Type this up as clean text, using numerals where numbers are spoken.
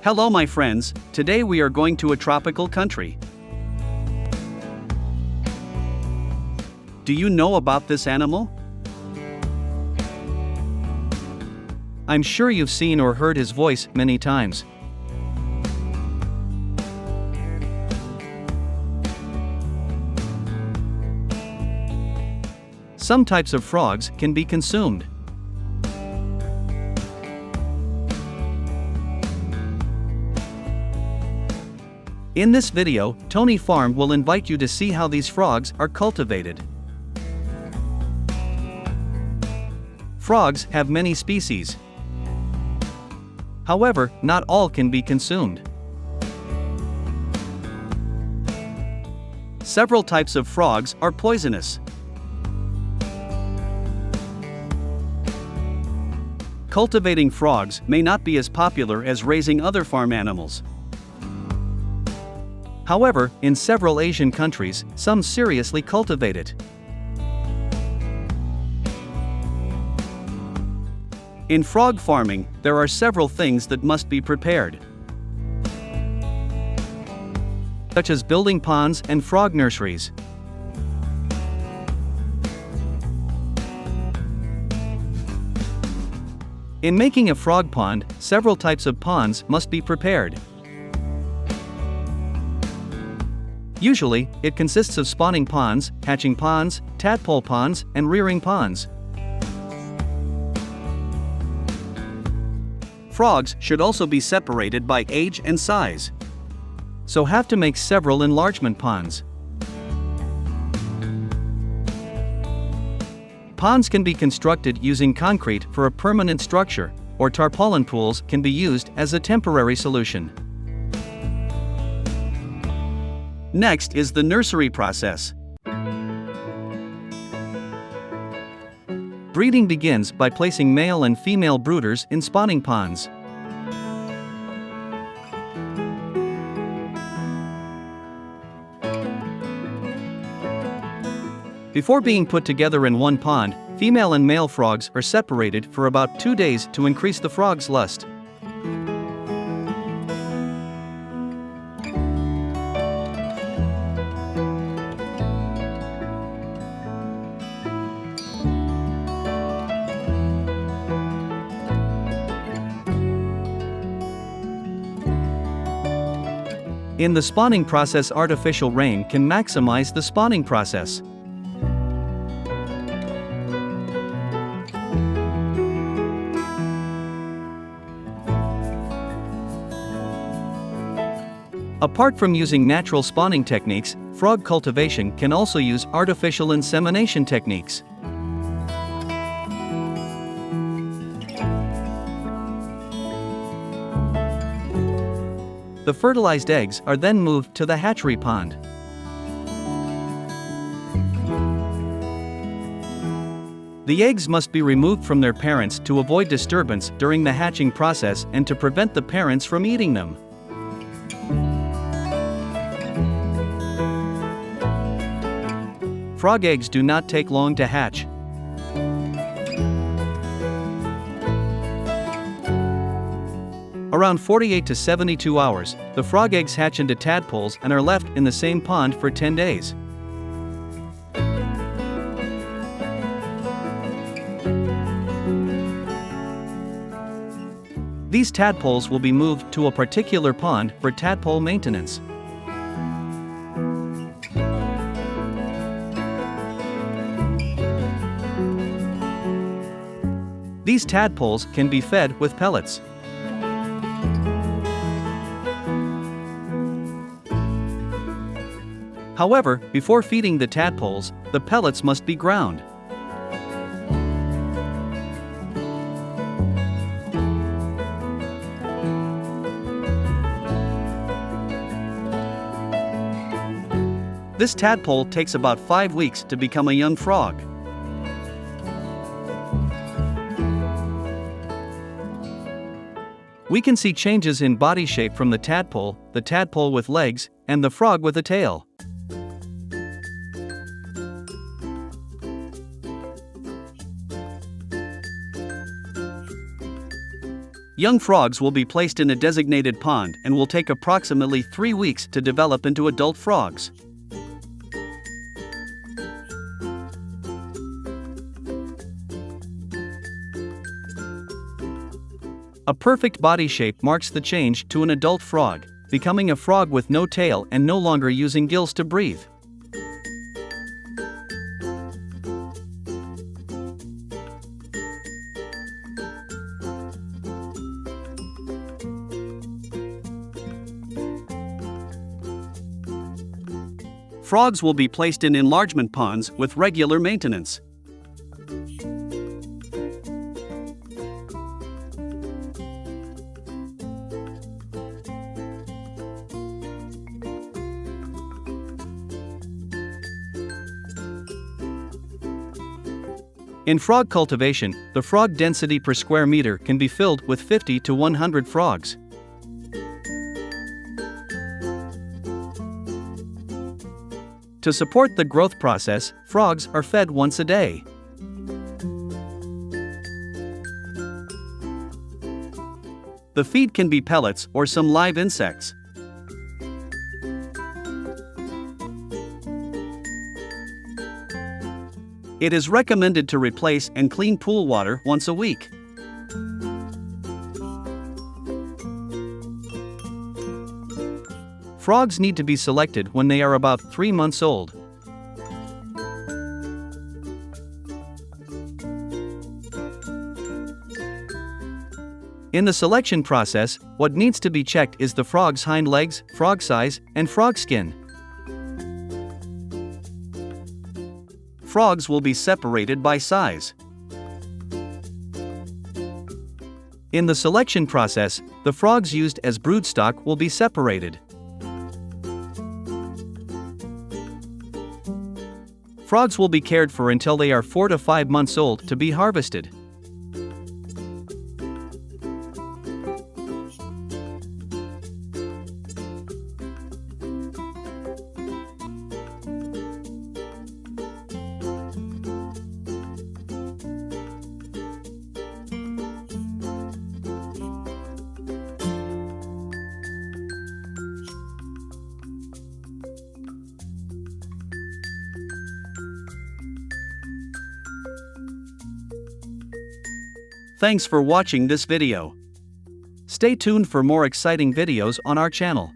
Hello my friends, today we are going to a tropical country. Do you know about this animal? I'm sure you've seen or heard his voice many times. Some types of frogs can be consumed. In this video, Toni Farm will invite you to see how these frogs are cultivated. Frogs have many species. However, not all can be consumed. Several types of frogs are poisonous. Cultivating frogs may not be as popular as raising other farm animals. However, in several Asian countries, some seriously cultivate it. In frog farming, there are several things that must be prepared, such as building ponds and frog nurseries. In making a frog pond, several types of ponds must be prepared. Usually, it consists of spawning ponds, hatching ponds, tadpole ponds, and rearing ponds. Frogs should also be separated by age and size, so have to make several enlargement ponds. Ponds can be constructed using concrete for a permanent structure, or tarpaulin pools can be used as a temporary solution. Next is the nursery process. Breeding begins by placing male and female brooders in spawning ponds. Before being put together in one pond, female and male frogs are separated for about 2 days to increase the frog's lust. In the spawning process, artificial rain can maximize the spawning process. Apart from using natural spawning techniques, frog cultivation can also use artificial insemination techniques. The fertilized eggs are then moved to the hatchery pond. The eggs must be removed from their parents to avoid disturbance during the hatching process and to prevent the parents from eating them. Frog eggs do not take long to hatch. Around 48 to 72 hours, the frog eggs hatch into tadpoles and are left in the same pond for 10 days. These tadpoles will be moved to a particular pond for tadpole maintenance. These tadpoles can be fed with pellets. However, before feeding the tadpoles, the pellets must be ground. This tadpole takes about 5 weeks to become a young frog. We can see changes in body shape from the tadpole with legs, and the frog with a tail. Young frogs will be placed in a designated pond and will take approximately 3 weeks to develop into adult frogs. A perfect body shape marks the change to an adult frog, becoming a frog with no tail and no longer using gills to breathe. Frogs will be placed in enlargement ponds with regular maintenance. In frog cultivation, the frog density per square meter can be filled with 50 to 100 frogs. To support the growth process, frogs are fed once a day. The feed can be pellets or some live insects. It is recommended to replace and clean pool water once a week. Frogs need to be selected when they are about 3 months old. In the selection process, what needs to be checked is the frog's hind legs, frog size, and frog skin. Frogs will be separated by size. In the selection process, the frogs used as broodstock will be separated. Frogs will be cared for until they are 4 to 5 months old to be harvested. Thanks for watching this video. Stay tuned for more exciting videos on our channel.